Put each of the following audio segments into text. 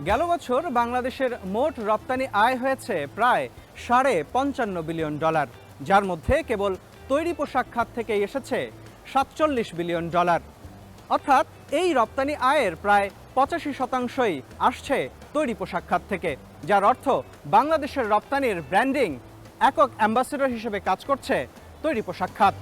গেল বছর বাংলাদেশের মোট রপ্তানি আয় হয়েছে প্রায় $55 বিলিয়ন, যার মধ্যে কেবল তৈরি পোশাক খাত থেকে এসেছে $47 বিলিয়ন। অর্থাৎ এই রপ্তানি আয়ের প্রায় 85%ই আসছে তৈরি পোশাক খাত থেকে, যার অর্থ বাংলাদেশের রপ্তানির ব্র্যান্ডিং একক অ্যাম্বাসেডর হিসেবে কাজ করছে তৈরি পোশাক খাত।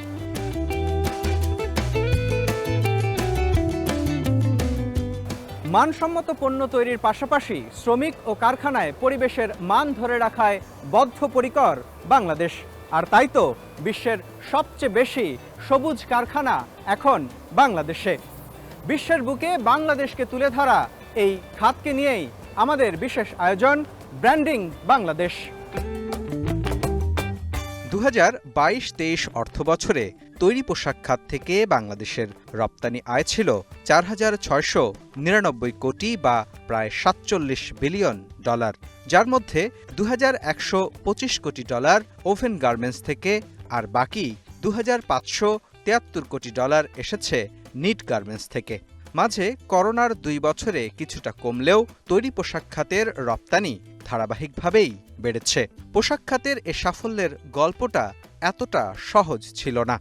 মানসম্মত পণ্য তৈরির পাশাপাশি শ্রমিক ও কারখানায় পরিবেশের মান ধরে রাখায় বদ্ধপরিকর বাংলাদেশ। আর তাই তো বিশ্বের সবচেয়ে বেশি সবুজ কারখানা এখন বাংলাদেশে। বিশ্বের বুকে বাংলাদেশকে তুলে ধরা এই খাতকে নিয়েই আমাদের বিশেষ আয়োজন ব্র্যান্ডিং বাংলাদেশ। 2022-23 অর্থবছরে তৈরি পোশাক খাত থেকে বাংলাদেশের রপ্তানি আয় ছিল $4,699 কোটি বা প্রায় $47 বিলিয়ন, যার মধ্যে $2,125 কোটি ওভেন গার্মেন্টস থেকে, আর বাকি $2,573 কোটি এসেছে নিট গার্মেন্টস থেকে। মাঝে করোনার 2 বছরে কিছুটা কমলেও তৈরি পোশাক খাতের রপ্তানি ধারাবাহিকভাবেই বেড়েছে। পোশাক খাতের এ সাফল্যের গল্পটা এতটা সহজ ছিল না।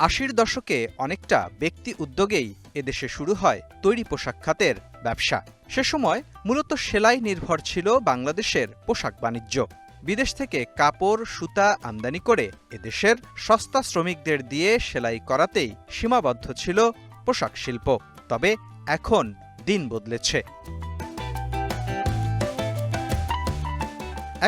80-র দশকে অনেকটা ব্যক্তি উদ্যোগেই এদেশে শুরু হয় তৈরি পোশাক খাতের ব্যবসা। সে সময় মূলত সেলাই নির্ভর ছিল বাংলাদেশের পোশাক বাণিজ্য। বিদেশ থেকে কাপড় সুতা আমদানি করে এদেশের সস্তা শ্রমিকদের দিয়ে সেলাই করাতেই সীমাবদ্ধ ছিল পোশাক শিল্প। তবে এখন দিন বদলেছে।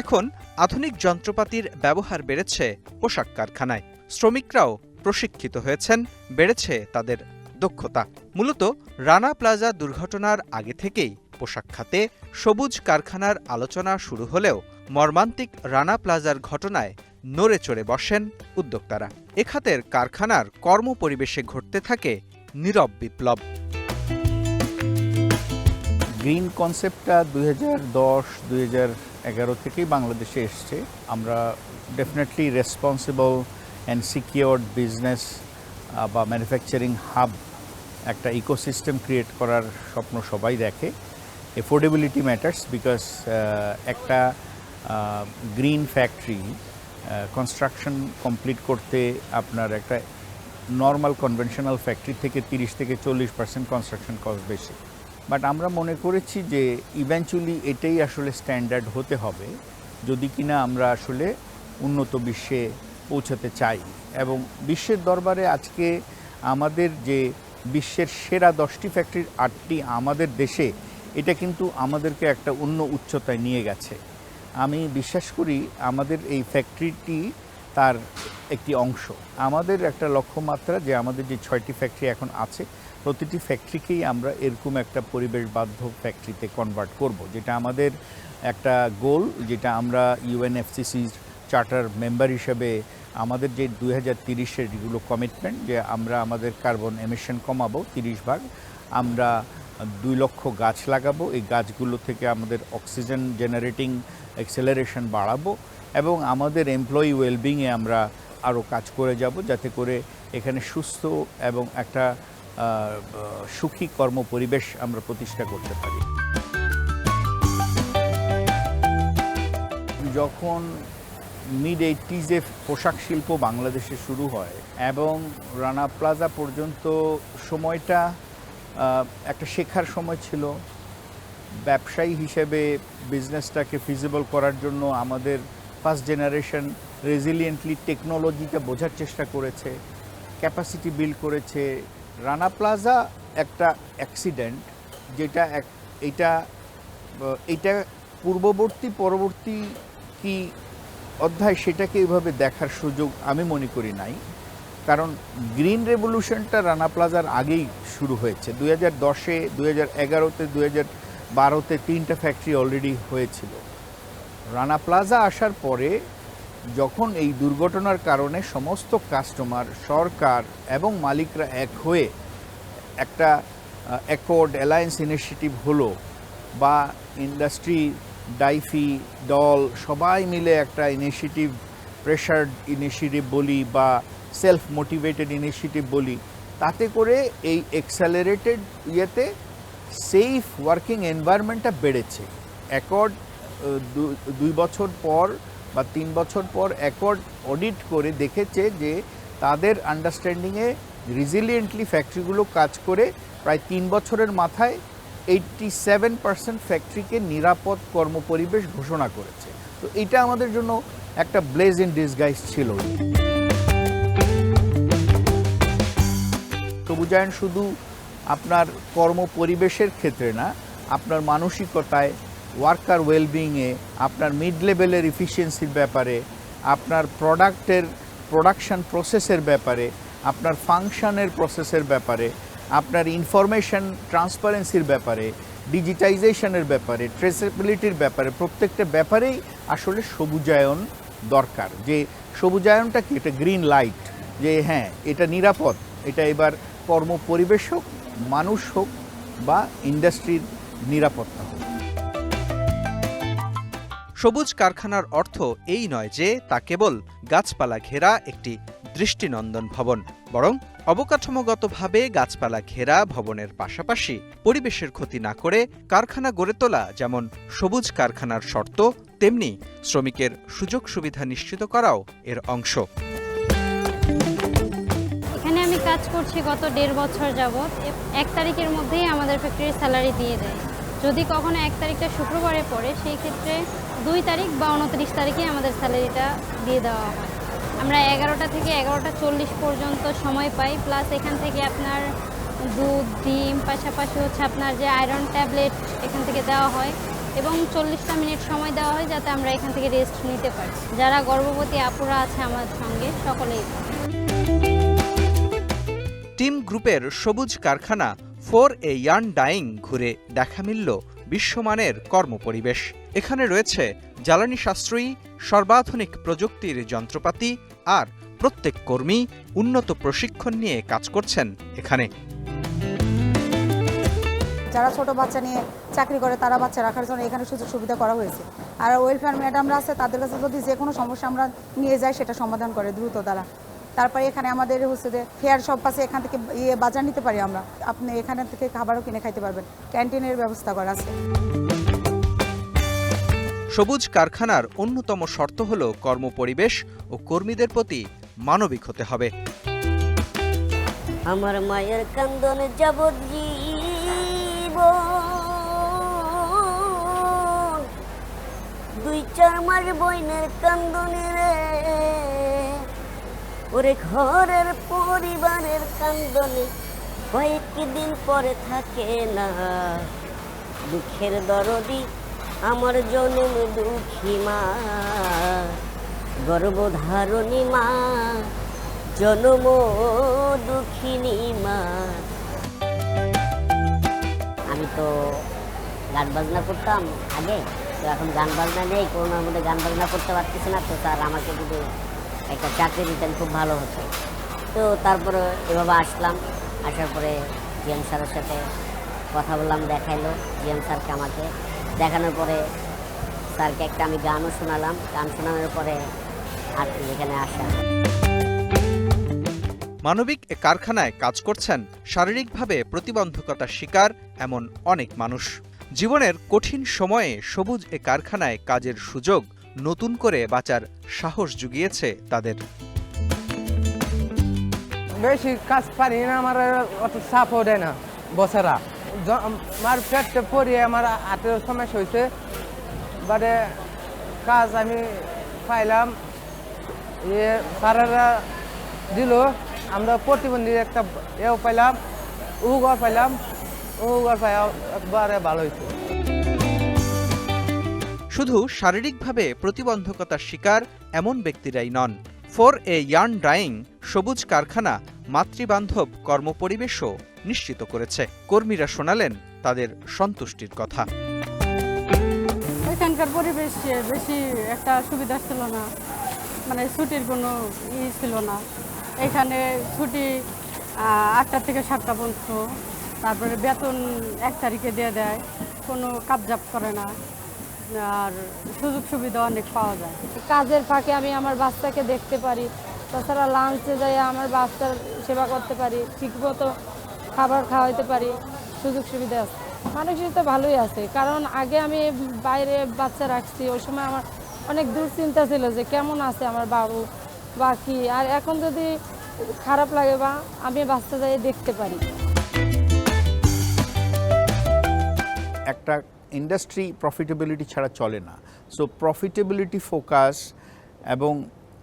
এখন আধুনিক যন্ত্রপাতির ব্যবহার বেড়েছে পোশাক কারখানায়। শ্রমিকরাও প্রশিক্ষিত হয়েছেন, বেড়েছে তাদের দক্ষতা। মূলত রানা প্লাজা দুর্ঘটনার আগে থেকেই পোশাক খাতে সবুজ কারখানার আলোচনা শুরু হলেও মর্মান্তিক রানা প্লাজার ঘটনায় নড়ে চড়ে বসেন উদ্যোক্তারা। এ খাতের কারখানার কর্মপরিবেশে ঘটতে থাকে নীরব বিপ্লব। গ্রিন কনসেপ্টটা 2010-2011 থেকেই বাংলাদেশে এসছে। আমরা definitely responsible and secured business বা ম্যানুফ্যাকচারিং হাব একটা ইকোসিস্টেম ক্রিয়েট করার স্বপ্ন সবাই দেখে। এফোর্ডেবিলিটি ম্যাটার্স বিকজ একটা গ্রিন ফ্যাক্টরি কনস্ট্রাকশন কমপ্লিট করতে আপনার একটা নর্মাল কনভেনশনাল ফ্যাক্টরি থেকে 30-40% কনস্ট্রাকশন কস্ট বেশি। বাট আমরা মনে করেছি যে ইভেন্চুয়ালি এটাই আসলে স্ট্যান্ডার্ড হতে হবে যদি কিনা আমরা আসলে উন্নত বিশ্বে পৌঁছাতে চাই। এবং বিশ্বের দরবারে আজকে আমাদের যে বিশ্বের সেরা 10টি ফ্যাক্টরির 8টি আমাদের দেশে, এটা কিন্তু আমাদেরকে একটা অন্য উচ্চতায় নিয়ে গেছে। আমি বিশ্বাস করি আমাদের এই ফ্যাক্টরিটি তার একটি অংশ। আমাদের একটা লক্ষ্যমাত্রা যে আমাদের যে 6টি ফ্যাক্টরি এখন আছে, প্রতিটি ফ্যাক্টরিকেই আমরা এরকম একটা পরিবেশ বাধ্য ফ্যাক্টরিতে কনভার্ট করব, যেটা আমাদের একটা গোল, যেটা আমরা ইউএনএফসিসির চার্টার মেম্বার হিসেবে আমাদের যে 2030-এর যেগুলো কমিটমেন্ট, যে আমরা আমাদের কার্বন এমিশন কমাবো 30%, আমরা 2 লক্ষ গাছ লাগাবো, এই গাছগুলো থেকে আমাদের অক্সিজেন জেনারেটিং অ্যাক্সেলারেশন বাড়াবো এবং আমাদের এমপ্লয়ি ওয়েলবিংয়ে আমরা আরও কাজ করে যাব, যাতে করে এখানে সুস্থ এবং একটা সুখী কর্মপরিবেশ আমরা প্রতিষ্ঠা করতে পারি। যখন মিড-80s পোশাক শিল্প বাংলাদেশে শুরু হয় এবং রানা প্লাজা পর্যন্ত সময়টা একটা শেখার সময় ছিল। ব্যবসায়ী হিসেবে বিজনেসটাকে ফিজিবল করার জন্য আমাদের ফার্স্ট জেনারেশন রেজিলিয়েন্টলি টেকনোলজিটা বোঝার চেষ্টা করেছে, ক্যাপাসিটি বিল্ড করেছে। রানা প্লাজা একটা অ্যাক্সিডেন্ট, যেটা এইটা পরবর্তী কি অধ্যায় সেটাকে এইভাবে দেখার সুযোগ আমি মনে করি নাই। কারণ গ্রিন রেভলিউশনটা রানা প্লাজার আগেই শুরু হয়েছে। 2010-এ, 2011-তে, 2012-তে 3টা ফ্যাক্টরি অলরেডি হয়েছিল। রানা প্লাজা আসার পরে যখন এই দুর্ঘটনার কারণে সমস্ত কাস্টমার, সরকার এবং মালিকরা এক হয়ে একটা অ্যাকর্ড অ্যালায়েন্স ইনিশিয়েটিভ হলো, বা ইন্ডাস্ট্রি, ডাইফি, ডল সবাই মিলে একটা ইনিশিয়েটিভ, প্রেশার্ড ইনিশিয়েটিভ বলি বা সেলফ মোটিভেটেড ইনিশিয়েটিভ বলি, তাতে করে এই অ্যাক্সেলারেটেড ইয়েতে সেফ ওয়ার্কিং এনভায়রনমেন্টটা বেড়েছে। অ্যাকর্ড 2 বছর পর বা 3 বছর পর অ্যাকর্ড অডিট করে দেখেছে যে তাদের আন্ডারস্ট্যান্ডিংয়ে রিজিলিয়েন্টলি ফ্যাক্টরিগুলো কাজ করে প্রায় 3 বছরের মাথায় 87% ফ্যাক্টরিকে নিরাপদ কর্মপরিবেশ ঘোষণা করেছে। তো এটা আমাদের জন্য একটা ব্লেজ ইন ডিসগাইজ ছিল। সবুজায়ন শুধু আপনার কর্মপরিবেশের ক্ষেত্রে না, আপনার মানসিকতায়, ওয়ার্কার ওয়েলবিংয়ে, আপনার মিড লেভেলের ইফিসিয়েন্সির ব্যাপারে, আপনার প্রোডাকশন প্রসেসের ব্যাপারে, আপনার ফাংশনের প্রসেসের ব্যাপারে, আপনার ইনফরমেশন ট্রান্সপারেন্সির ব্যাপারে, ডিজিটাইজেশনের ব্যাপারে, ট্রেসেবিলিটির ব্যাপারে, প্রত্যেকটা ব্যাপারেই আসলে সবুজায়ন দরকার। যে সবুজায়নটা কি? এটা গ্রিন লাইট, যে হ্যাঁ এটা নিরাপদ, এটা এবার কর্মপরিবেশ হোক, মানুষ হোক বা ইন্ডাস্ট্রির নিরাপত্তা হোক। সবুজ কারখানার অর্থ এই নয় যে তা কেবল গাছপালা ঘেরা একটি দৃষ্টিনন্দন ভবন, বরং অবকাঠামোগতভাবে গাছপালা ঘেরা ভবনের পাশাপাশি পরিবেশের ক্ষতি না করে কারখানা গড়ে তোলা যেমন সবুজ কারখানার শর্ত, তেমনি শ্রমিকের সুযোগ সুবিধা নিশ্চিত করাও এর অংশ। এখানে আমি কাজ করছি গত 1.5 বছর যাবৎ। 1 তারিখের মধ্যেই আমাদের ফ্যাক্টরির স্যালারি দিয়ে দেয়। যদি কখনো 1 তারিখটা শুক্রবারে পড়ে, সেই ক্ষেত্রে 2 তারিখ বা 29 তারিখে আমাদের স্যালারিটা দিয়ে দেওয়া হয়। আমরা 11টা থেকে 11:40 পর্যন্ত সময় পাই, প্লাস এখান থেকে আপনার দুধ, ডিম, পাশাপাশি হচ্ছে আপনার যে আয়রন ট্যাবলেট এখান থেকে দেওয়া হয় এবং 40টা মিনিট সময় দেওয়া হয় যাতে আমরা এখান থেকে রেস্ট নিতে পারি। যারা গর্ভবতী আপুরা আছে আমার সঙ্গে, সকলেই। টিম গ্রুপের সবুজ কারখানা ফর এ ইয়াং ডাইং ঘুরে দেখা মিলল বিশ্বমানের কর্মপরিবেশ। এখানে রয়েছে জ্বালানি সাশ্রয়ী সর্বাধুনিক প্রযুক্তির যন্ত্রপাতি, আর প্রত্যেক কর্মী উন্নত প্রশিক্ষণ নিয়ে কাজ করছেন এখানে। যারা ছোট বাচ্চা নিয়ে চাকরি করে তারা বাচ্চা রাখার জন্য এখানে সুযোগ সুবিধা করা হয়েছে। আর ওয়েলফেয়ার ম্যাডামরা আছে, তাদের কাছে যদি যে কোনো সমস্যা আমরা নিয়ে যাই সেটা সমাধান করে দ্রুত দ্বারা। তারপরে এখানে আমাদের হচ্ছে যে ফেয়ার সব পাশে এখান থেকে বাজার নিতে পারি আমরা, আপনি এখানে থেকে খাবারও কিনে খাইতে পারবেন, ক্যান্টিনের ব্যবস্থা করা আছে। সবুজ কারখানার অন্যতম শর্ত হল কর্মপরিবেশ ও কর্মীদের প্রতি মানবিক হতে হবে। আমার মায়ের কান্দনে যাবজ্জীবন 2-4 মাস বইনের কান্দনে রে, ওরে ঘরের পরিবারের কান্দনে কয়েকদিন পরে থাকে না। দুঃখের দরদি আমার জনম দুঃখী মা, গর্ভধারণী মা, জনম দুঃখিনী মা। আমি তো গান বাজনা করতাম আগে, তো এখন গান বাজনা নেই, করোনার মধ্যে গান বাজনা করতে পারতেছি না। তো স্যার আমাকে যদি একটা চাকরি দিতেন খুব ভালো হতো। তো তারপরে এভাবে আসলাম, আসার পরে জিএম স্যারের সাথে কথা বললাম, দেখাইলো জিএম স্যারকে। আমাকে দেখানোর পরে স্যারকে একটা আমি গানও শোনালাম, গান শোনানোর পরে আর এখানে আসা। মানবিক এ কারখানায় কাজ করছেন শারীরিকভাবে প্রতিবন্ধকতার শিকার এমন অনেক মানুষ। জীবনের কঠিন সময়ে সবুজ এ কারখানায় কাজের সুযোগ নতুন করে বাঁচার সাহস জুগিয়েছে তাদের। বেশি কাজ পারি না, আমার অত চাপও দেয় না বছরা। আমার পেটে পরিয়ে আমার হাতের সমস্যা হয়েছে, বাদে কাজ আমি পাইলাম, স্যারেরা দিল, আমরা প্রতিবন্ধী একটা এও পাইলাম, ঘর পাইলাম, ঘর পাই একবারে ভালো হয়েছে। শুধু শারীরিকভাবে প্রতিবন্ধকতার শিকার এমন ব্যক্তিরাই নন। ফর এ ইয়াং ডাইং সবুজ কারখানা মাতৃবান্ধব কর্মপরিবেশও নিশ্চিত করেছে। কর্মীরা শোনালেন তাদের সন্তুষ্টির কথা। এখানকার পরিবেশ বেশি একটা সুবিধা ছিল না, মানে ছুটির কোনো ছিল না। এখানে ছুটি 8টা থেকে 7টা পর্যন্ত, তারপরে বেতন 1 তারিখে দিয়ে দেয়, কোনো কাবজাব করে না, আর সুযোগ সুবিধা অনেক পাওয়া যায়। কাজের ফাঁকে আমি আমার বাচ্চাকে দেখতে পারি, তাছাড়া লাঞ্চে যাই আমার বাচ্চার সেবা করতে পারি, ঠিকমতো খাবার খাওয়াইতে পারি, সুযোগ সুবিধা আছে। মানসিক তো ভালোই আছে, কারণ আগে আমি বাইরে বাচ্চা রাখছি, ওই সময় আমার অনেক দুশ্চিন্তা ছিল যে কেমন আছে আমার বাবু বা কি। আর এখন যদি খারাপ লাগে বা আমি বাচ্চা যাই দেখতে পারি। একটা ইন্ডাস্ট্রি প্রফিটেবিলিটি ছাড়া চলে না। সো প্রফিটেবিলিটি ফোকাস এবং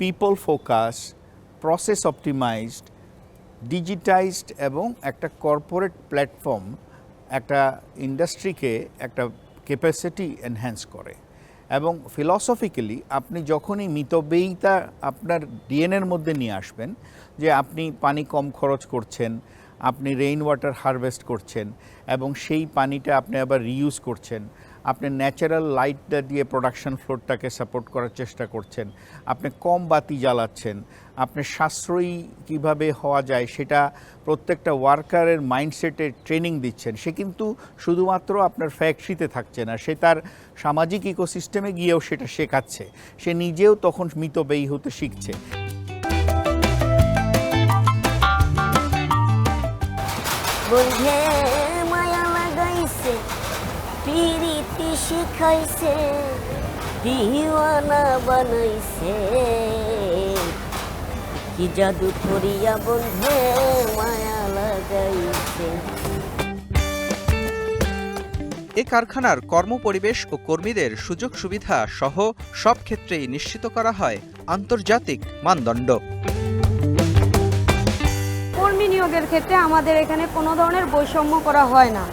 people focus, process optimised, digitised এবং একটা কর্পোরেট প্ল্যাটফর্ম একটা ইন্ডাস্ট্রিকে একটা ক্যাপাসিটি এনহ্যান্স করে। এবং ফিলসফিক্যালি আপনি যখনই মিতব্যয়িতা আপনার ডিএনএর মধ্যে নিয়ে আসবেন, যে আপনি পানি কম খরচ করছেন, আপনি রেইন ওয়াটার হারভেস্ট করছেন এবং সেই পানিটা আপনি আবার রিইউজ করছেন, আপনি ন্যাচারাল লাইটটা দিয়ে প্রোডাকশন ফ্লোরটাকে সাপোর্ট করার চেষ্টা করছেন, আপনি কম বাতি জ্বালাচ্ছেন, আপনি সাশ্রয়ী কিভাবে হওয়া যায় সেটা প্রত্যেকটা ওয়ার্কারের মাইন্ডসেটে ট্রেনিং দিচ্ছেন। সে কিন্তু শুধুমাত্র আপনার ফ্যাক্টরিতে থাকছে না, সে তার সামাজিক ইকোসিস্টেমে গিয়েও সেটা শেখাচ্ছে, সে নিজেও তখন মিতব্যয়ী হতে শিখছে। বন্ধে মায়া লাগাইছে, পিরিতি শিখাইছে, দিওয়ানা বানাইছে, কি জাদু করিয়া বন্ধে মায়া লাগাইছে। এ কারখানার কর্মপরিবেশ ও কর্মীদের সুযোগ সুবিধা সহ সব ক্ষেত্রেই নিশ্চিত করা হয় আন্তর্জাতিক মানদণ্ড। কর্মী নিয়োগের ক্ষেত্রে আমাদের এখানে কোনো ধরনের বৈষম্য করা হয় না।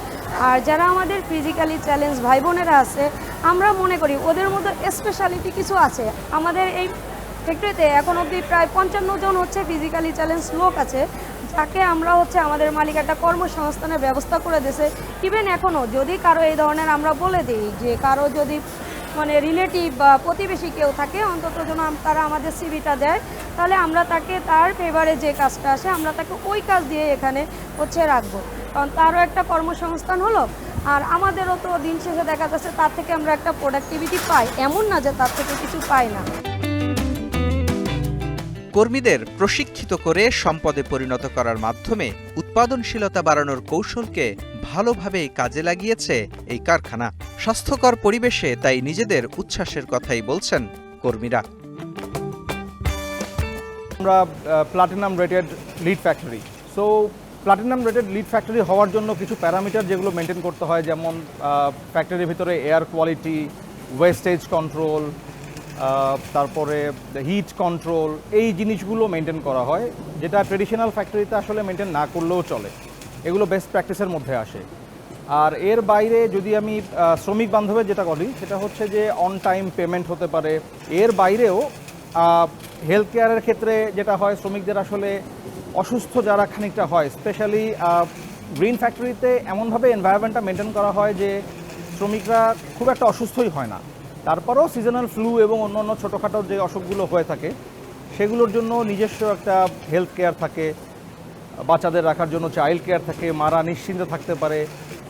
আর যারা আমাদের ফিজিক্যালি চ্যালেঞ্জ ভাই বোনেরা আছে, আমরা মনে করি ওদের মধ্যে স্পেশালিটি কিছু আছে। আমাদের এই ফ্যাক্টরিতে এখন অবধি প্রায় 55 জন হচ্ছে ফিজিক্যালি চ্যালেঞ্জ লোক আছে, যাকে আমরা আমাদের মালিক একটা কর্মসংস্থানের ব্যবস্থা করে দিয়েছে। ইভেন এখনও যদি কারো এই ধরনের আমরা বলে দিই যে কারো যদি মানে রিলেটিভ বা প্রতিবেশী কেউ থাকে, অন্তত যেন তারা আমাদের সিভিটা দেয়, তাহলে আমরা তাকে তার ফেভারে যে কাজটা আসে আমরা তাকে ওই কাজ দিয়ে এখানে রাখবো, কারণ তারও একটা কর্মসংস্থান হলো আর আমাদেরও তো দিন শেষে দেখা যাচ্ছে তার থেকে আমরা একটা প্রোডাক্টিভিটি পাই, এমন না যে তার থেকে কিছু পাই না। কর্মীদের প্রশিক্ষিত করে সম্পদে পরিণত করার মাধ্যমে উৎপাদনশীলতা বাড়ানোর কৌশলকে ভালোভাবেই কাজে লাগিয়েছে এই কারখানা। স্বাস্থ্যকর পরিবেশে তাই নিজেদের উচ্ছ্বাসের কথাই বলছেন কর্মীরা। আমরা platinum rated lead factory. So platinum rated lead factory হওয়ার জন্য কিছু প্যারামিটার যেগুলো মেনটেন করতে হয়, যেমন ফ্যাক্টরির ভিতরে এয়ার কোয়ালিটি, ওয়েস্টেজ কন্ট্রোল, তারপরে হিট কন্ট্রোল, এই জিনিসগুলো মেনটেন করা হয়, যেটা ট্রেডিশনাল ফ্যাক্টরিতে আসলে মেনটেন না করলেও চলে। এগুলো বেস্ট প্র্যাকটিসের মধ্যে আসে। আর এর বাইরে যদি আমি শ্রমিক বান্ধবের যেটা বলি, সেটা হচ্ছে যে অন টাইম পেমেন্ট হতে পারে। এর বাইরেও হেলথ কেয়ারের ক্ষেত্রে যেটা হয়, শ্রমিকদের আসলে অসুস্থ যারা খানিকটা হয়, স্পেশালি গ্রিন ফ্যাক্টরিতে এমনভাবে এনভায়রনমেন্টটা মেনটেন করা হয় যে শ্রমিকরা খুব একটা অসুস্থই হয় না। তারপরেও সিজনাল ফ্লু এবং অন্যান্য ছোটোখাটো যে অসুখগুলো হয়ে থাকে সেগুলোর জন্য নিজস্ব একটা হেলথ কেয়ার থাকে, বাচ্চাদের রাখার জন্য চাইল্ড কেয়ার থাকে, মারা নিশ্চিন্তে থাকতে পারে।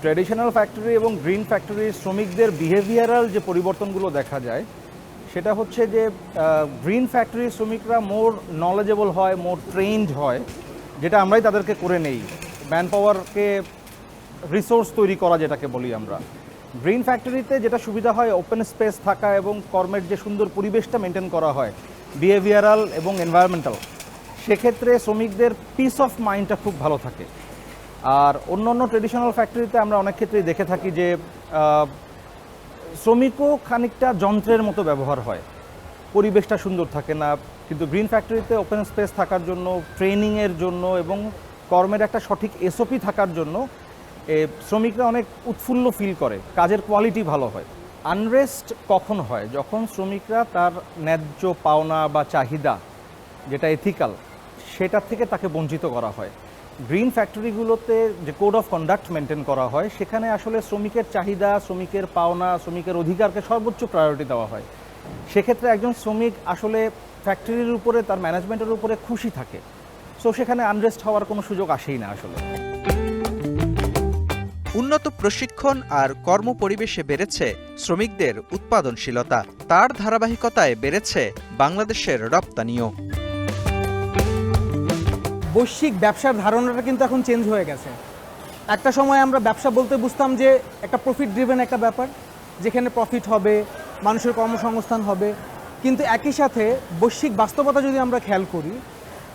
ট্র্যাডিশনাল ফ্যাক্টরি এবং গ্রিন ফ্যাক্টরির শ্রমিকদের বিহেভিয়ারাল যে পরিবর্তনগুলো দেখা যায়, সেটা হচ্ছে যে গ্রিন ফ্যাক্টরির শ্রমিকরা মোর নলেজেবল হয়, মোর ট্রেন্ড হয়, যেটা আমরাই তাদেরকে করে নেই। ম্যান পাওয়ারকে রিসোর্স তৈরি করা যেটাকে বলি আমরা। গ্রিন ফ্যাক্টরিতে যেটা সুবিধা হয়, ওপেন স্পেস থাকা এবং কর্মের যে সুন্দর পরিবেশটা মেনটেন করা হয়, বিহেভিয়ারাল এবং এনভায়রনমেন্টাল, সেক্ষেত্রে শ্রমিকদের পিস অফ মাইন্ডটা খুব ভালো থাকে। আর অন্য ট্রেডিশনাল ফ্যাক্টরিতে আমরা অনেক ক্ষেত্রেই দেখে থাকি যে শ্রমিকও খানিকটা যন্ত্রের মতো ব্যবহার হয়, পরিবেশটা সুন্দর থাকে না। কিন্তু গ্রিন ফ্যাক্টরিতে ওপেন স্পেস থাকার জন্য, ট্রেনিংয়ের জন্য এবং কর্মের একটা সঠিক এসওপি থাকার জন্য শ্রমিকরা অনেক উৎফুল্ল ফিল করে, কাজের কোয়ালিটি ভালো হয়। আনরেস্ট কখন হয়? যখন শ্রমিকরা তার ন্যায্য পাওনা বা চাহিদা যেটা এথিক্যাল, সেটা থেকে তাকে বঞ্চিত করা হয়। গ্রিন ফ্যাক্টরিগুলোতে যে কোড অফ কন্ডাক্ট মেনটেন করা হয়, সেখানে আসলে শ্রমিকের চাহিদা, শ্রমিকের পাওনা, শ্রমিকের অধিকারকে সর্বোচ্চ প্রায়োরিটি দেওয়া হয়। সেক্ষেত্রে একজন শ্রমিক আসলে ফ্যাক্টরির উপরে, তার ম্যানেজমেন্টের উপরে খুশি থাকে। সো সেখানে আনরেস্ট হওয়ার কোনো সুযোগ আসেই না আসলে। উন্নত প্রশিক্ষণ আর কর্মপরিবেশে বেড়েছে শ্রমিকদের উৎপাদনশীলতা। তার ধারাবাহিকতায় বেড়েছে বাংলাদেশের রপ্তানিও। বৈশ্বিক ব্যবসার ধারণাটা কিন্তু এখন চেঞ্জ হয়ে গেছে। একটা সময় আমরা ব্যবসা বলতে বুঝতাম যে একটা প্রফিট ড্রিভেন একটা ব্যাপার, যেখানে প্রফিট হবে, মানুষের কর্মসংস্থান হবে। কিন্তু একই সাথে বৈশ্বিক বাস্তবতা যদি আমরা খেয়াল করি,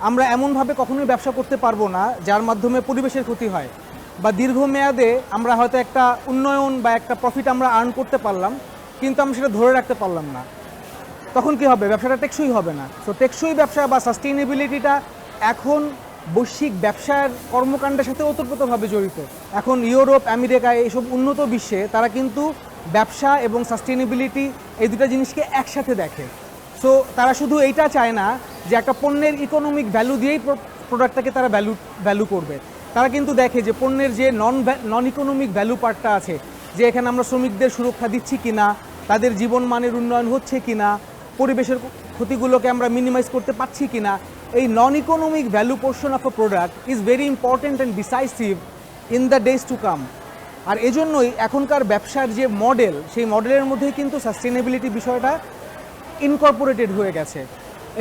আমরা এমনভাবে কখনোই ব্যবসা করতে পারবো না যার মাধ্যমে পরিবেশের ক্ষতি হয়, বা দীর্ঘমেয়াদে আমরা হয়তো একটা উন্নয়ন বা একটা প্রফিট আমরা আর্ন করতে পারলাম, কিন্তু আমরা সেটা ধরে রাখতে পারলাম না। তখন কি হবে? ব্যবসাটা টেকসই হবে না। সো টেকসই ব্যবসা বা সাস্টেইনেবিলিটিটা এখন বৈশ্বিক ব্যবসার কর্মকাণ্ডের সাথে ওতপ্রোতভাবে জড়িত। এখন ইউরোপ, আমেরিকা, এইসব উন্নত বিশ্বে তারা কিন্তু ব্যবসা এবং সাস্টেইনেবিলিটি এই দুটো জিনিসকে একসাথে দেখে। সো তারা শুধু এইটা চায় না যে একটা পণ্যের ইকোনমিক ভ্যালু দিয়েই প্রোডাক্টটাকে তারা ভ্যালু করবে। তারা কিন্তু দেখে যে পণ্যের যে নন ইকোনমিক ভ্যালু পার্টটা আছে, যে এখানে আমরা শ্রমিকদের সুরক্ষা দিচ্ছি কিনা, তাদের জীবন মানের উন্নয়ন হচ্ছে কিনা, পরিবেশের ক্ষতিগুলোকে আমরা মিনিমাইজ করতে পারছি কিনা। এই non economic value portion of a product is very important and decisive in the days to come. আর এজন্যই এখনকার ব্যবসার যে মডেল, সেই মডেলের মধ্যেই কিন্তু সাস্টেইনেবিলিটি বিষয়টা ইনকর্পোরেটেড হয়ে গেছে।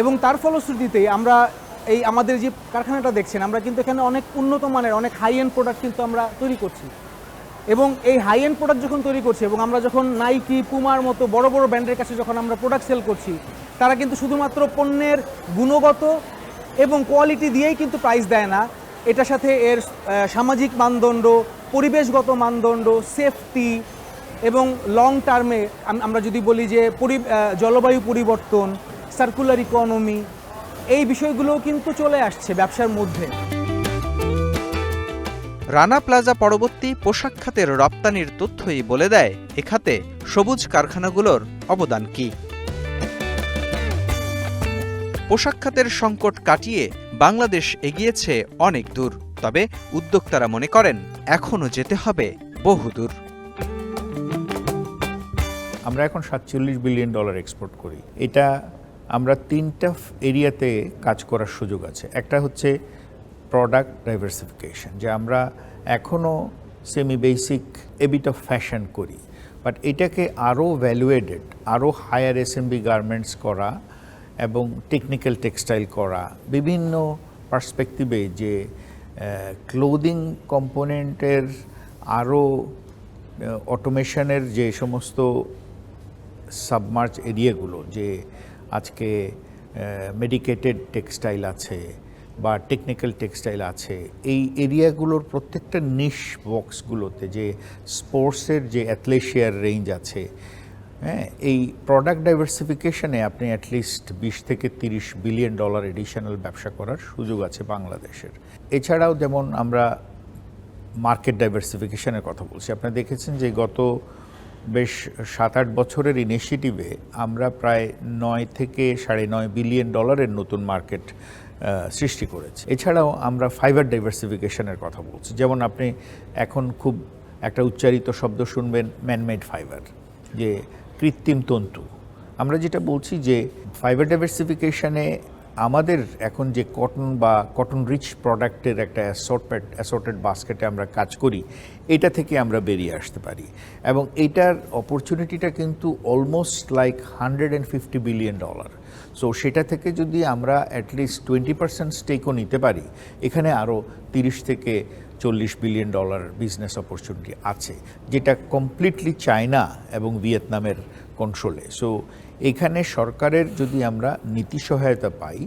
এবং তার ফলশ্রুতিতেই আমরা এই আমাদের যে কারখানাটা দেখছেন, আমরা কিন্তু এখানে অনেক উন্নত মানের, অনেক হাই এন্ড প্রোডাক্ট কিন্তু আমরা তৈরি করছি। এবং এই হাই এন্ড প্রোডাক্ট যখন তৈরি করছি এবং আমরা যখন নাইকি, পুমার মতো বড় বড় ব্র্যান্ডের কাছে যখন আমরা প্রোডাক্ট সেল করছি, তারা কিন্তু শুধুমাত্র পণ্যের গুণগত এবং কোয়ালিটি দিয়েই কিন্তু প্রাইস দেয় না, এটার সাথে এর সামাজিক মানদণ্ড, পরিবেশগত মানদণ্ড, সেফটি এবং লং টার্মে আমরা যদি বলি যে জলবায়ু পরিবর্তন, সার্কুলার ইকোনমি, এই বিষয়গুলোও কিন্তু চলে আসছে ব্যবসার মধ্যে। রানা প্লাজা পরবর্তী পোশাক খাতের রপ্তানির তথ্যই বলে দেয় এ খাতে সবুজ কারখানাগুলোর অবদান কি। পোশাক খাতের সংকট কাটিয়ে বাংলাদেশ এগিয়েছে অনেক দূর, তবে উদ্যোক্তারা মনে করেন এখনও যেতে হবে বহুদূর। আমরা এখন $47 বিলিয়ন এক্সপোর্ট করি। এটা আমরা 3টা এরিয়াতে কাজ করার সুযোগ আছে। একটা হচ্ছে প্রোডাক্ট ডাইভার্সিফিকেশন, যে আমরা এখনও সেমি বেসিক এবিট অফ ফ্যাশন করি, বাট এটাকে আরও ভ্যালুয়েডেড, আরও হায়ার এসএমবি গার্মেন্টস করা এবং টেকনিক্যাল টেক্সটাইল করা, বিভিন্ন পার্সপেক্টিভে যে ক্লোদিং কম্পোনেন্টের আরও অটোমেশনের যে সমস্ত সাবমার্জ এরিয়াগুলো, যে আজকে মেডিকেটেড টেক্সটাইল আছে বা টেকনিক্যাল টেক্সটাইল আছে, এই এরিয়াগুলোর প্রত্যেকটা নিশ বক্সগুলোতে যে স্পোর্টসের যে অ্যাথলেশিয়ার রেঞ্জ আছে, হ্যাঁ, এই প্রোডাক্ট ডাইভার্সিফিকেশনে আপনি অ্যাটলিস্ট $20 থেকে $30 বিলিয়ন এডিশনাল ব্যবসা করার সুযোগ আছে বাংলাদেশের। এছাড়াও যেমন আমরা মার্কেট ডাইভার্সিফিকেশনের কথা বলছি, আপনারা দেখেছেন যে গত বেশ 7-8 বছরের ইনিশিয়েটিভে আমরা প্রায় $9 থেকে $9.5 বিলিয়ন নতুন মার্কেট সৃষ্টি করেছি। এছাড়াও আমরা ফাইবার ডাইভার্সিফিকেশনের কথা বলছি, যেমন আপনি এখন খুব একটা উচ্চারিত শব্দ শুনবেন, ম্যানমেড ফাইবার, যে কৃত্রিম তন্তু। আমরা যেটা বলছি যে ফাইবার ডাইভার্সিফিকেশনে আমাদের এখন যে কটন বা কটন রিচ প্রোডাক্টের একটা অ্যাসর্টেড বাস্কেটে আমরা কাজ করি, এটা থেকে আমরা বেরিয়ে আসতে পারি। এবং এইটার অপরচুনিটিটা কিন্তু অলমোস্ট লাইক $150 বিলিয়ন। সো সেটা থেকে যদি আমরা অ্যাটলিস্ট 20% স্টেকও নিতে পারি, এখানে আরও $30 থেকে $40 বিলিয়ন বিজনেস অপরচুনিটি আছে, যেটা কমপ্লিটলি চায়না এবং ভিয়েতনামের কন্ট্রোলে। সো এখানে সরকারের যদি আমরা নীতি সহায়তা পাই,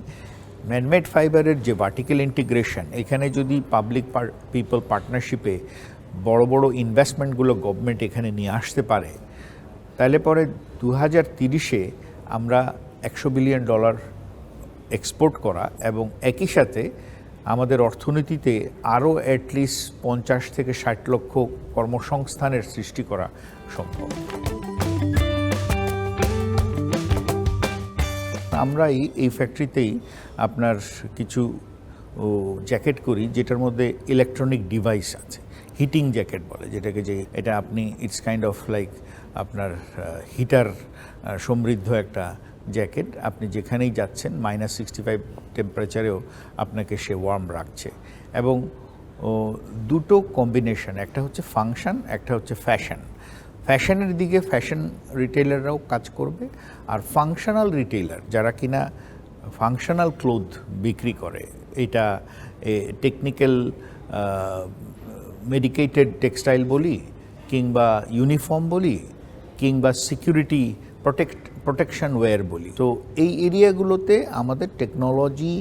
ম্যানমেড ফাইবারের যে ভার্টিক্যাল ইন্টিগ্রেশন, এখানে যদি পাবলিক পিপল পার্টনারশিপে বড় বড় ইনভেস্টমেন্টগুলো গভর্নমেন্ট এখানে নিয়ে আসতে পারে, তাহলে পরে 2030-এ আমরা $100 বিলিয়ন এক্সপোর্ট করা এবং একই সাথে আমাদের অর্থনীতিতে আরও অ্যাটলিস্ট 50 থেকে 60 লক্ষ কর্মসংস্থানের সৃষ্টি করা সম্ভব। আমরা এই ফ্যাক্টরিতেই আপনার কিছু জ্যাকেট করি, যেটার মধ্যে ইলেকট্রনিক ডিভাইস আছে, হিটিং জ্যাকেট বলে যেটাকে, যে এটা আপনি ইটস কাইন্ড অফ লাইক আপনার হিটার সমৃদ্ধ একটা জ্যাকেট, আপনি যেখানেই যাচ্ছেন -65 টেম্পারেচারেও আপনাকে সে ওয়ার্ম রাখছে। এবং দুটো কম্বিনেশন, একটা হচ্ছে ফাংশন, একটা হচ্ছে ফ্যাশন। ফ্যাশনের দিকে ফ্যাশন রিটেলাররাও কাজ করবে, আর ফাংশনাল রিটেলার যারা কিনা ফাংশনাল ক্লোথ বিক্রি করে, এটা টেকনিক্যাল মেডিকেটেড টেক্সটাইল বলি কিংবা ইউনিফর্ম বলি কিংবা সিকিউরিটি প্রোটেকশন ওয়্যার বলি, তো এই এরিয়াগুলোতে আমাদের টেকনোলজি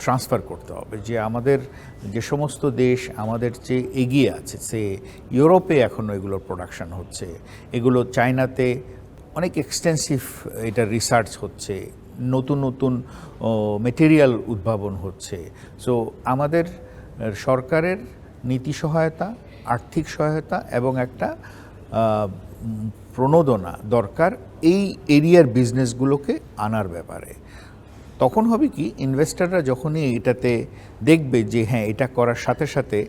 ট্রান্সফার করতে হবে। যে আমাদের যে সমস্ত দেশ আমাদের চেয়ে এগিয়ে আছে, সে ইউরোপে এখনও এগুলোর প্রোডাকশন হচ্ছে, এগুলো চায়নাতে অনেক এক্সটেন্সিভ এটা রিসার্চ হচ্ছে, নতুন নতুন মেটেরিয়াল উদ্ভাবন হচ্ছে। সো আমাদের সরকারের নীতি সহায়তা, আর্থিক সহায়তা এবং একটা প্রণোদনা দরকার এই এরিয়ার বিজনেসগুলোকে আনার ব্যাপারে। তখন হবে কি, ইনভেস্টররা যখনই এটাতে দেখবে যে হ্যাঁ এটা করার সাথে সাথে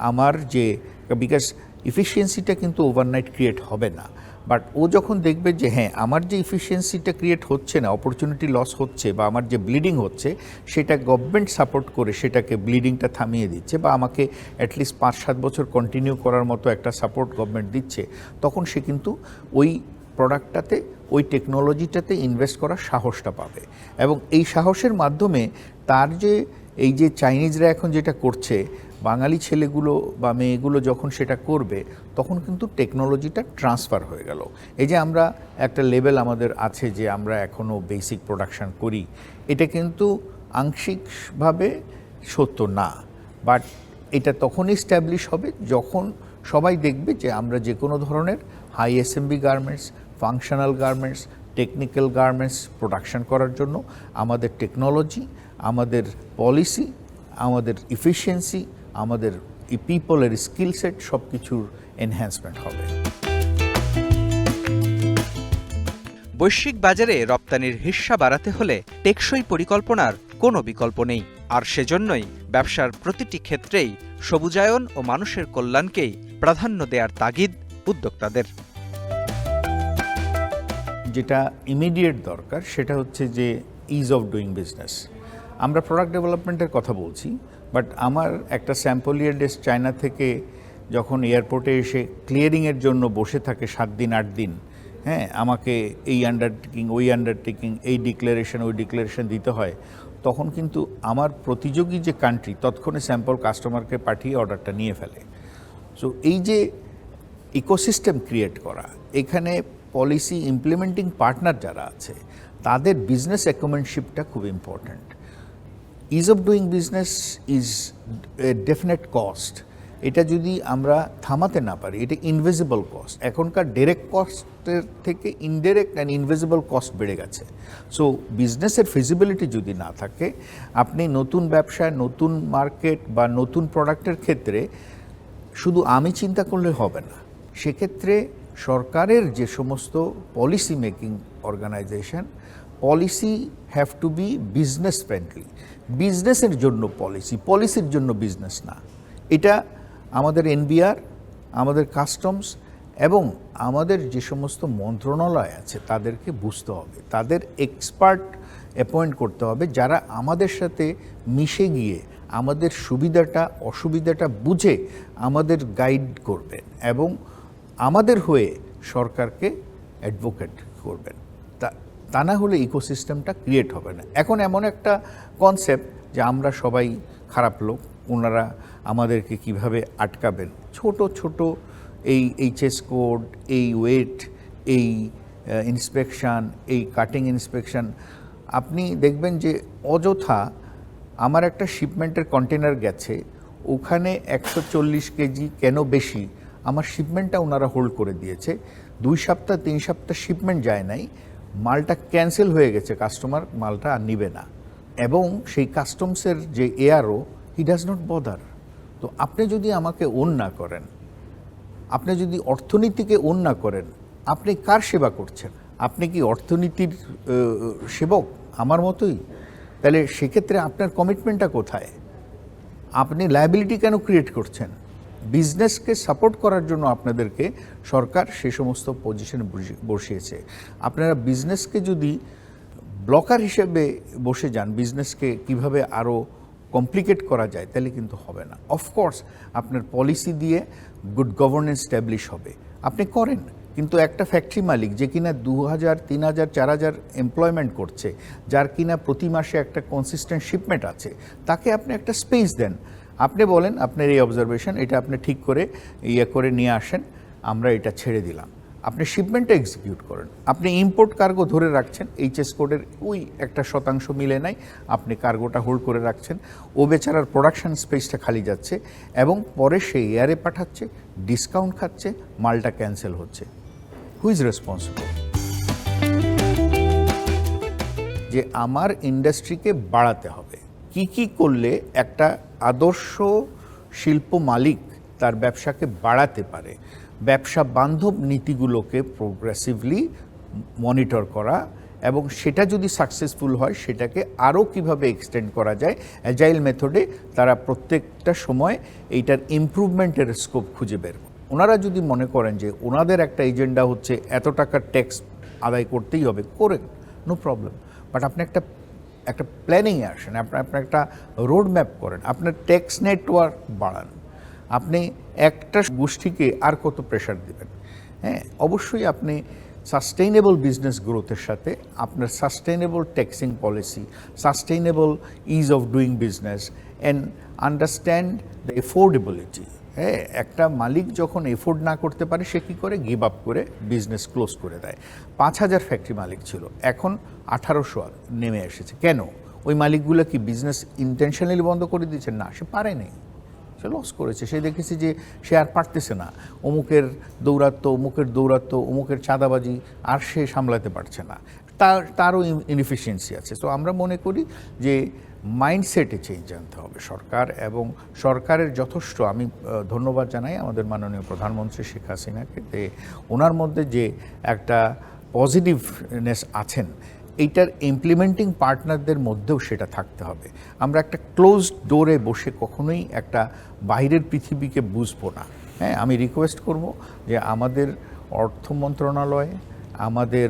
আমার যে, বিকজ ইফিসিয়েন্সিটা কিন্তু ওভারনাইট ক্রিয়েট হবে না, বাট ও যখন দেখবে যে হ্যাঁ আমার যে ইফিসিয়েন্সিটা ক্রিয়েট হচ্ছে না, অপরচুনিটি লস হচ্ছে বা আমার যে ব্লিডিং হচ্ছে, সেটা গভর্নমেন্ট সাপোর্ট করে সেটাকে ব্লিডিংটা থামিয়ে দিচ্ছে বা আমাকে অ্যাটলিস্ট 5-7 বছর কন্টিনিউ করার মতো একটা সাপোর্ট গভর্নমেন্ট দিচ্ছে, তখন সে কিন্তু ওই প্রোডাক্টটাতে, ওই টেকনোলজিটাতে ইনভেস্ট করার সাহসটা পাবে। এবং এই সাহসের মাধ্যমে তার যে এই যে চাইনিজরা এখন যেটা করছে, বাঙালি ছেলেগুলো বা মেয়েগুলো যখন সেটা করবে, তখন কিন্তু টেকনোলজিটা ট্রান্সফার হয়ে গেল। এই যে আমরা একটা লেভেল আমাদের আছে যে আমরা এখনও বেসিক প্রোডাকশান করি, এটা কিন্তু আংশিকভাবে সত্য না, বাট এটা তখনই স্ট্যাবলিশ হবে যখন সবাই দেখবে যে আমরা যে কোনো ধরনের high assembly garments, functional garments, technical garments production করার জন্য আমাদের টেকনোলজি, আমাদের পলিসি, আমাদের ইফিসিয়েন্সি, আমাদের এই পিপলের স্কিল সেট সব কিছুর এনহ্যান্সমেন্ট হবে। বৈশ্বিক বাজারে রপ্তানির হিস্যা বাড়াতে হলে টেকসই পরিকল্পনার কোনো বিকল্প নেই, আর সেজন্যই ব্যবসার প্রতিটি ক্ষেত্রেই সবুজায়ন ও মানুষের কল্যাণকেই প্রাধান্য দেওয়ার তাগিদ উদ্যোক্তাদের। যেটা ইমিডিয়েট দরকার সেটা হচ্ছে যে ইজ অফ ডুইং বিজনেস। আমরা প্রোডাক্ট ডেভেলপমেন্টের কথা বলছি, বাট আমার একটা স্যাম্পলিয়ার ডেস্ক চায়না থেকে যখন এয়ারপোর্টে এসে ক্লিয়ারিংয়ের জন্য বসে থাকে 7 দিন 8 দিন, হ্যাঁ, আমাকে এই আন্ডারটেকিং, ওই আন্ডারটেকিং, এই ডিক্লারেশন, ওই ডিক্লারেশন দিতে হয়, তখন কিন্তু আমার প্রতিযোগী যে কান্ট্রি তৎক্ষণে স্যাম্পল কাস্টমারকে পাঠিয়ে অর্ডারটা নিয়ে ফেলে। সো এই যে ইকোসিস্টেম ক্রিয়েট করা, এখানে পলিসি ইমপ্লিমেন্টিং পার্টনার যারা আছে তাদের বিজনেস অ্যাকুমেন্টশিপটা খুব important. Is of doing business is a definite cost. এটা যদি আমরা থামাতে না পারি, এটা ইনভিজিবল কস্ট। এখনকার ডিরেক্ট কস্টের থেকে ইনডিরেক্ট অ্যান্ড ইনভিজিবল কস্ট বেড়ে গেছে। সো বিজনেসের ফিজিবিলিটি যদি না থাকে, আপনি নতুন ব্যবসায়, নতুন মার্কেট বা নতুন প্রোডাক্টের ক্ষেত্রে শুধু আমি চিন্তা করলে হবে না। সেক্ষেত্রে সরকারের যে সমস্ত policy making organisation, policy have to be business friendly. বিজনেসের জন্য পলিসি, পলিসির জন্য বিজনেস না। এটা আমাদের এনবিআর, আমাদের কাস্টমস এবং আমাদের যে সমস্ত মন্ত্রণালয় আছে তাদেরকে বুঝতে হবে, তাদের এক্সপার্ট অ্যাপয়েন্ট করতে হবে যারা আমাদের সাথে মিশে গিয়ে আমাদের সুবিধাটা অসুবিধাটা বুঝে আমাদের গাইড করবেন এবং আমাদের হয়ে সরকারকে অ্যাডভোকেট করবেন। তা না হলে ইকোসিস্টেমটা ক্রিয়েট হবে না। এখন এমন একটা কনসেপ্ট যে আমরা সবাই খারাপ লোক, ওনারা আমাদেরকে কিভাবে আটকাবেন। ছোট ছোট এই এইচএস কোড, এই ওয়েট, এই ইন্সপেকশান, এই কাটিং ইন্সপেকশান, আপনি দেখবেন যে অযথা আমার একটা শিপমেন্টের কন্টেনার গেছে, ওখানে 140 কেজি কেন বেশি, আমার শিপমেন্টটা ওনারা হোল্ড করে দিয়েছে। 2 সপ্তাহ 3 সপ্তাহ শিপমেন্ট যায় নাই, মালটা ক্যান্সেল হয়ে গেছে, কাস্টমার মালটা আর নিবে না। এবং সেই কাস্টমসের যে ARO, he does not bother. তো আপনি যদি আমাকে ওন না করেন, আপনি যদি অর্থনীতিকে ওন না করেন, আপনি কার সেবা করছেন? আপনি কি অর্থনীতির সেবক আমার মতোই? তাহলে সেক্ষেত্রে আপনার কমিটমেন্টটা কোথায়? আপনি লায়াবিলিটি কেন ক্রিয়েট করছেন? বিজনেসকে সাপোর্ট করার জন্য আপনাদেরকে সরকার সে সমস্ত পজিশনে বসিয়েছে। আপনারা বিজনেসকে যদি ব্লকার হিসেবে বসে যান, বিজনেসকে কিভাবে আরও কমপ্লিকেট করা যায়, তাহলে কিন্তু হবে না। অফকোর্স আপনার পলিসি দিয়ে গুড গভর্নেন্স স্ট্যাবলিশ হবে, আপনি করেন, কিন্তু একটা ফ্যাক্টরি মালিক যে কিনা 2000, 3000, 4000 এমপ্লয়মেন্ট করছে, যার কিনা প্রতি মাসে একটা কনসিস্টেন্ট শিপমেন্ট আছে, তাকে আপনি একটা স্পেস দেন। আপনি বলেন আপনার এই অবজারভেশন, এটা আপনি ঠিক করে করে নিয়ে আসেন, আমরা এটা ছেড়ে দিলাম। আপনি শিপমেন্টটা এক্সিকিউট করেন। আপনি ইম্পোর্ট কার্গো ধরে রাখছেন, এইচএস কোডের ওই 1% মিলে নাই, আপনি কার্গোটা হোল্ড করে রাখছেন, ও বেচারার প্রোডাকশন স্পেসটা খালি যাচ্ছে এবং পরে সে এয়ারে পাঠাচ্ছে, ডিসকাউন্ট খাচ্ছে, মালটা ক্যান্সেল হচ্ছে। Who is responsible? যে আমার ইন্ডাস্ট্রিকে বাড়াতে হবে। কি কি করলে একটা আদর্শ শিল্প মালিক তার ব্যবসাকে বাড়াতে পারে, ব্যবসা বান্ধব নীতিগুলোকে প্রোগ্রেসিভলি মনিটর করা, এবং সেটা যদি সাকসেসফুল হয় সেটাকে আরও কিভাবে এক্সটেন্ড করা যায় অ্যাজাইল মেথডে, তারা প্রত্যেকটা সময় এইটার ইমপ্রুভমেন্টের স্কোপ খুঁজে বের করে। ওনারা যদি মনে করেন যে ওনাদের একটা এজেন্ডা হচ্ছে এত টাকার ট্যাক্স আদায় করতেই হবে, করেন, নো প্রবলেম, বাট আপনি একটা প্ল্যানিংয়ে আসেন, আপনার একটা রোড ম্যাপ করেন, আপনার ট্যাক্স নেটওয়ার্ক বাড়ান। আপনি একটা গোষ্ঠীকে আর কত প্রেশার দেবেন? হ্যাঁ, অবশ্যই আপনি সাস্টেইনেবল বিজনেস গ্রোথের সাথে আপনার sustainable taxing policy, sustainable is of doing business and understand the affordability. হ্যাঁ, একটা মালিক যখন এফোর্ড না করতে পারে সে কী করে? গিভ আপ করে বিজনেস ক্লোজ করে দেয়। 5000 ফ্যাক্টরি মালিক ছিল, এখন 1800 নেমে এসেছে। কেন? ওই মালিকগুলো কি বিজনেস ইন্টেনশনালি বন্ধ করে দিয়েছে? না, সে পারেনি, সে লস করেছে। সে দেখেছে যে সে আর পারতেছে না, অমুকের দৌরাত্ম, অমুকের চাঁদাবাজি আর সে সামলাতে পারছে না, তারও ইনএফিসিয়েন্সি আছে। তো আমরা মনে করি যে মাইন্ডসেটে চেঞ্জ আনতে হবে সরকার, এবং সরকারের যথেষ্ট, আমি ধন্যবাদ জানাই আমাদের মাননীয় প্রধানমন্ত্রী শেখ হাসিনাকে, যে ওনার মধ্যে যে একটা পজিটিভনেস আছেন, এইটার ইমপ্লিমেন্টিং পার্টনারদের মধ্যেও সেটা থাকতে হবে। আমরা একটা ক্লোজড ডোরে বসে কখনোই একটা বাইরের পৃথিবীকে বুঝবো না। হ্যাঁ, আমি রিকোয়েস্ট করব যে আমাদের অর্থ মন্ত্রণালয়, আমাদের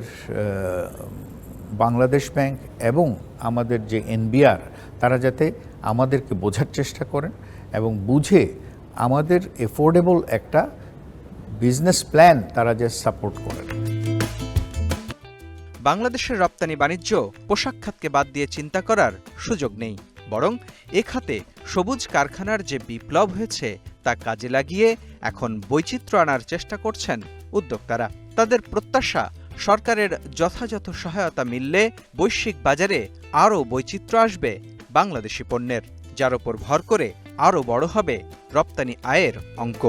বাংলাদেশ ব্যাংক এবং আমাদের যে এনবিআর, তারা যাতে আমাদেরকে বোঝার চেষ্টা করেন এবং বুঝে আমাদের এফোর্ডেবল একটা বিজনেস প্ল্যান তারা যে সাপোর্ট করেন। বাংলাদেশের রপ্তানি বাণিজ্য পোশাক খাতকে বাদ দিয়ে চিন্তা করার সুযোগ নেই, বরং এ খাতে সবুজ কারখানার যে বিপ্লব হয়েছে তা কাজে লাগিয়ে এখন বৈচিত্র্য আনার চেষ্টা করছেন উদ্যোক্তারা। তাদের প্রত্যাশা, সরকারের যথাযথ সহায়তা মিললে বৈশ্বিক বাজারে আরও বৈচিত্র্য আসবে বাংলাদেশি পণ্যের, যার উপর ভর করে আরও বড় হবে রপ্তানি আয়ের অঙ্ক।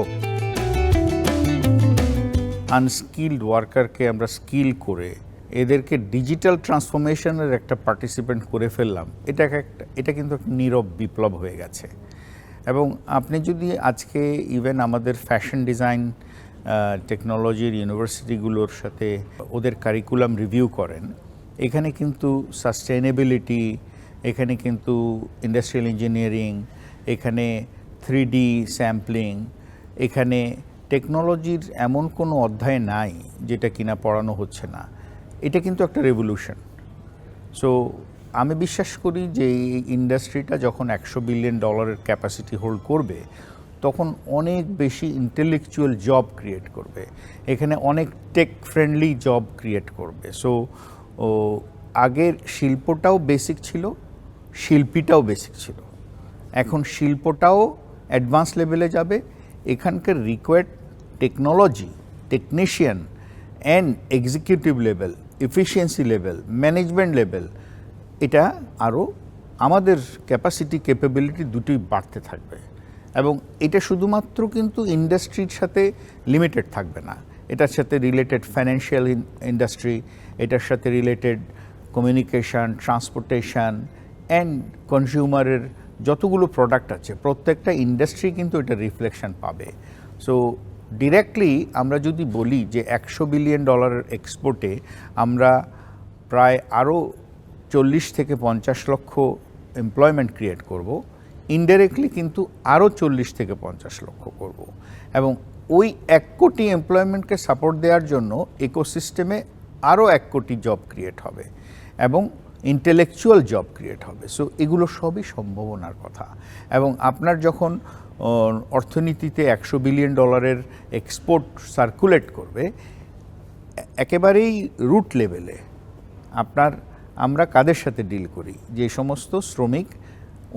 আনস্কিলড ওয়ার্কারকে আমরা স্কিল করে এদেরকে ডিজিটাল ট্রান্সফরমেশনের একটা পার্টিসিপেন্ট করে ফেললাম, এটা কিন্তু একটা নীরব বিপ্লব হয়ে গেছে। এবং আপনি যদি আজকে ইভেন আমাদের ফ্যাশন ডিজাইন টেকনোলজির ইউনিভার্সিটিগুলোর সাথে ওদের কারিকুলাম রিভিউ করেন, এখানে কিন্তু সাস্টেইনেবিলিটি, এখানে কিন্তু ইন্ডাস্ট্রিয়াল ইঞ্জিনিয়ারিং, এখানে 3D স্যাম্পলিং, এখানে টেকনোলজির এমন কোনো অধ্যায় নাই যেটা কিনা পড়ানো হচ্ছে না। এটা কিন্তু একটা রেভলিউশন। সো আমি বিশ্বাস করি যে এই ইন্ডাস্ট্রিটা যখন $100 বিলিয়ন ক্যাপাসিটি হোল্ড করবে, তখন অনেক বেশি ইন্টেলেকচুয়াল জব ক্রিয়েট করবে, এখানে অনেক টেক ফ্রেন্ডলি জব ক্রিয়েট করবে। সো আগের শিল্পটাও বেসিক ছিল, শিল্পীটাও বেসিক ছিল, এখন শিল্পটাও অ্যাডভান্স লেভেলে যাবে। এখানকার required technology, technician and executive level, efficiency level, management level, এটা আরও আমাদের ক্যাপাসিটি, ক্যাপাবিলিটি দুটোই বাড়তে থাকবে। এবং এটা শুধুমাত্র কিন্তু ইন্ডাস্ট্রির সাথে লিমিটেড থাকবে না, এটার সাথে রিলেটেড ফাইন্যান্সিয়াল ইন্ডাস্ট্রি, এটার সাথে রিলেটেড কমিউনিকেশান, ট্রান্সপোর্টেশন অ্যান্ড কনজিউমারের যতগুলো প্রোডাক্ট আছে, প্রত্যেকটা ইন্ডাস্ট্রি কিন্তু এটা রিফ্লেকশন পাবে। সো ডিরেক্টলি আমরা যদি বলি যে $100 বিলিয়ন এক্সপোর্টে আমরা প্রায় আরও 40 থেকে 50 লক্ষ এমপ্লয়মেন্ট ক্রিয়েট করব, ইনডাইরেক্টলি কিন্তু আরও 40 থেকে 50 লক্ষ করব। এবং ওই 1 কোটি এমপ্লয়মেন্টকে সাপোর্ট দেওয়ার জন্য ইকোসিস্টেমে আরও 1 কোটি জব ক্রিয়েট হবে এবং ইন্টেলেকচুয়াল জব ক্রিয়েট হবে। সো এগুলো সবই সম্ভাবনার কথা। এবং আপনার যখন অর্থনীতিতে $100 বিলিয়ন এক্সপোর্ট সার্কুলেট করবে, একেবারেই রুট লেভেলে আমরা কাদের সাথে ডিল করি, যে সমস্ত শ্রমিক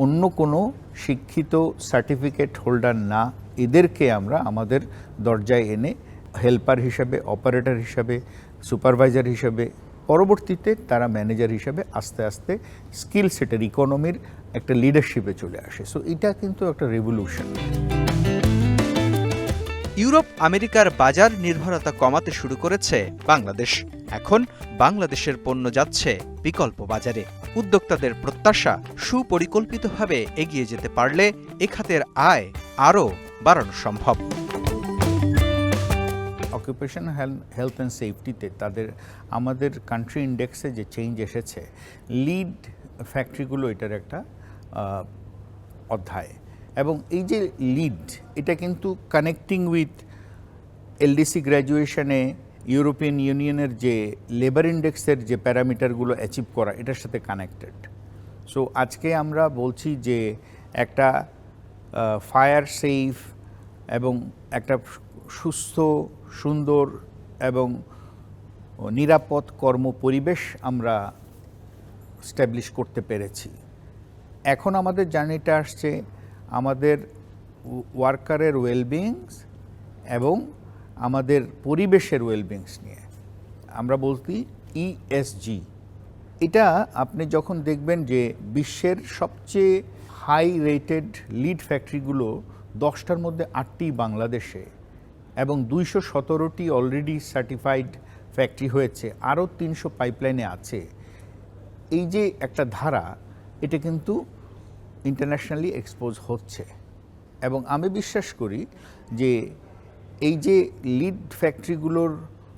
অন্য কোনো শিক্ষিত সার্টিফিকেট হোল্ডার না, এদেরকে আমরা আমাদের দরজায় এনে হেল্পার হিসাবে, অপারেটর হিসাবে, সুপারভাইজার হিসাবে, পরবর্তীতে তারা ম্যানেজার হিসাবে আস্তে আস্তে স্কিল সেটের ইকোনমির একটা লিডারশিপে চলে আসে। সো এটা কিন্তু একটা রেভলিউশন। ইউরোপ আমেরিকার বাজার নির্ভরতা কমাতে শুরু করেছে বাংলাদেশ। এখন বাংলাদেশের পণ্য যাচ্ছে বিকল্প বাজারে। উদ্যোক্তাদের প্রত্যাশা, সুপরিকল্পিতভাবে এগিয়ে যেতে পারলে এ খাতের আয় আরও বাড়ানো সম্ভব। অকুপেশন হেলথ অ্যান্ড সেফটিতে আমাদের কান্ট্রি ইন্ডেক্সে যে চেঞ্জ এসেছে, লিড ফ্যাক্টরিগুলো এটার একটা অধ্যায়। এবং এই যে লিড, এটা কিন্তু কানেক্টিং উইথ এলডিসি গ্র্যাজুয়েশনে ইউরোপিয়ান ইউনিয়নের যে লেবার ইন্ডেক্সের যে প্যারামিটারগুলো অ্যাচিভ করা, এটার সাথে কানেক্টেড। সো আজকে আমরা বলছি যে একটা ফায়ার সেফ এবং একটা সুস্থ, সুন্দর এবং নিরাপদ কর্ম পরিবেশ আমরা স্ট্যাবলিশ করতে পেরেছি। এখন আমাদের জার্নিটা আসছে আমাদের ওয়ার্কারের ওয়েলবিংস এবং আমাদের পরিবেশের ওয়েলবিংস নিয়ে। আমরা বলছি ইএসজি। এটা আপনি যখন দেখবেন যে বিশ্বের সবচেয়ে হাই রেটেড লিড ফ্যাক্টরিগুলো 10টার মধ্যে 8টি বাংলাদেশে এবং 217টি অলরেডি সার্টিফাইড ফ্যাক্টরি হয়েছে, আরও 300 পাইপলাইনে আছে। এই যে একটা ধারা, এটা কিন্তু ইন্টারন্যাশনালি এক্সপোজ হচ্ছে। এবং আমি বিশ্বাস করি যে এই যে লিড ফ্যাক্টরিগুলোর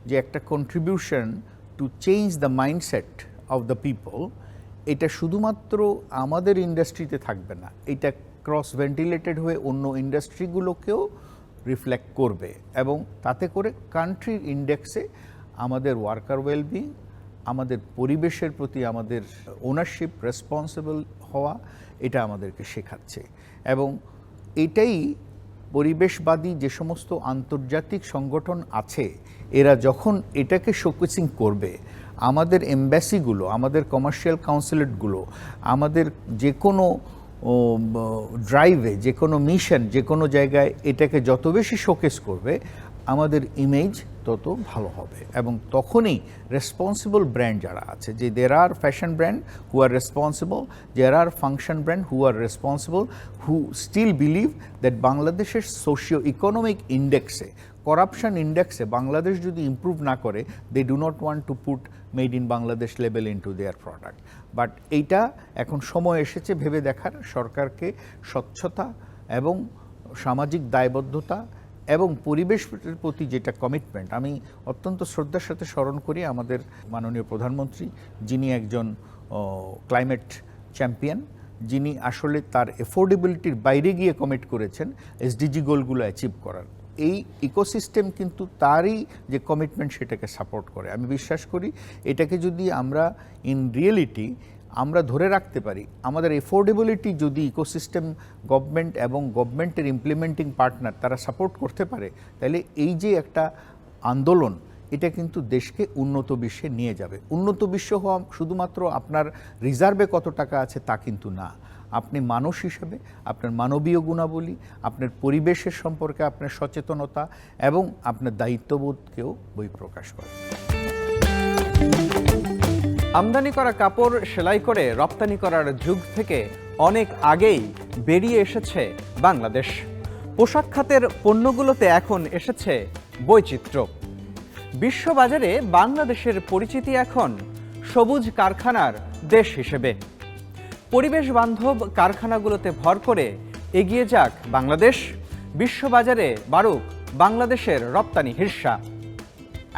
যে একটা contribution to change the mindset of the people, এটা শুধুমাত্র আমাদের ইন্ডাস্ট্রিতে থাকবে না, এটা ক্রস ভেন্টিলেটেড হয়ে অন্য ইন্ডাস্ট্রিগুলোকেও রিফ্লেক্ট করবে। এবং তাতে করে কান্ট্রির ইন্ডেক্সে আমাদের ওয়ার্কার ওয়েলবিং, আমাদের পরিবেশের প্রতি আমাদের ওনারশিপ, রেসপন্সিবল হওয়া, এটা আমাদেরকে শেখাচ্ছে। এবং এটাই পরিবেশবাদী যে সমস্ত আন্তর্জাতিক সংগঠন আছে, এরা যখন এটাকে শোকেসিং করবে, আমাদের এমব্যাসিগুলো, আমাদের কমার্শিয়াল কাউন্সিলেটগুলো, আমাদের যে কোনো ড্রাইভে, যে কোনো মিশন, যে কোনো জায়গায় এটাকে যত বেশি শোকেস করবে, আমাদের ইমেজ তত ভালো হবে। এবং তখনই রেসপন্সিবল ব্র্যান্ড যারা আছে, যে দের আর fashion brand who are responsible, দের আর function brand who are responsible, who still believe that বাংলাদেশের সোশিও ইকোনমিক ইন্ডেক্সে, করাপশন ইন্ডেক্সে বাংলাদেশ যদি ইমপ্রুভ না করে, they do not want to put made in Bangladesh label into their product. But এইটা এখন সময় এসেছে ভেবে দেখার, সরকারকে স্বচ্ছতা এবং সামাজিক দায়বদ্ধতা এবং পরিবেশের প্রতি যেটা কমিটমেন্ট, আমি অত্যন্ত শ্রদ্ধার সাথে স্মরণ করি আমাদের মাননীয় প্রধানমন্ত্রী, যিনি একজন ক্লাইমেট চ্যাম্পিয়ন, যিনি আসলে তার এফোর্ডেবিলিটির বাইরে গিয়ে কমিট করেছেন এসডিজি গোলগুলো অ্যাচিভ করার। এই ইকোসিস্টেম কিন্তু তারই যে কমিটমেন্ট, সেটাকে সাপোর্ট করে। আমি বিশ্বাস করি এটাকে যদি আমরা ইন রিয়েলিটি আমরা ধরে রাখতে পারি, আমাদের এফোর্ডেবিলিটি যদি ইকোসিস্টেম, গভর্নমেন্ট এবং গভর্নমেন্টের ইমপ্লিমেন্টিং পার্টনার তারা সাপোর্ট করতে পারে, তাহলে এই যে একটা আন্দোলন, এটা কিন্তু দেশকে উন্নত বিশ্বে নিয়ে যাবে। উন্নত বিশ্ব হওয়া শুধুমাত্র আপনার রিজার্ভে কত টাকা আছে তা কিন্তু না, আপনি মানুষ হিসেবে আপনার মানবীয় গুণাবলী, আপনার পরিবেশের সম্পর্কে আপনার সচেতনতা এবং আপনার দায়িত্ববোধকেও বহিঃপ্রকাশ করে। আমদানি করা কাপড় সেলাই করে রপ্তানি করার যুগ থেকে অনেক আগেই বেরিয়ে এসেছে বাংলাদেশ। পোশাক খাতের পণ্যগুলোতে এখন এসেছে বৈচিত্র্য। বিশ্ববাজারে বাংলাদেশের পরিচিতি এখন সবুজ কারখানার দেশ হিসেবে। পরিবেশ বান্ধব কারখানাগুলোতে ভর করে এগিয়ে যাক বাংলাদেশ, বিশ্ববাজারে বাড়ুক বাংলাদেশের রপ্তানি হিস্সা।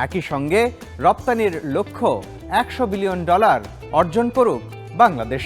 একই সঙ্গে রপ্তানির লক্ষ্য $100 বিলিয়ন অর্জন করুক বাংলাদেশ।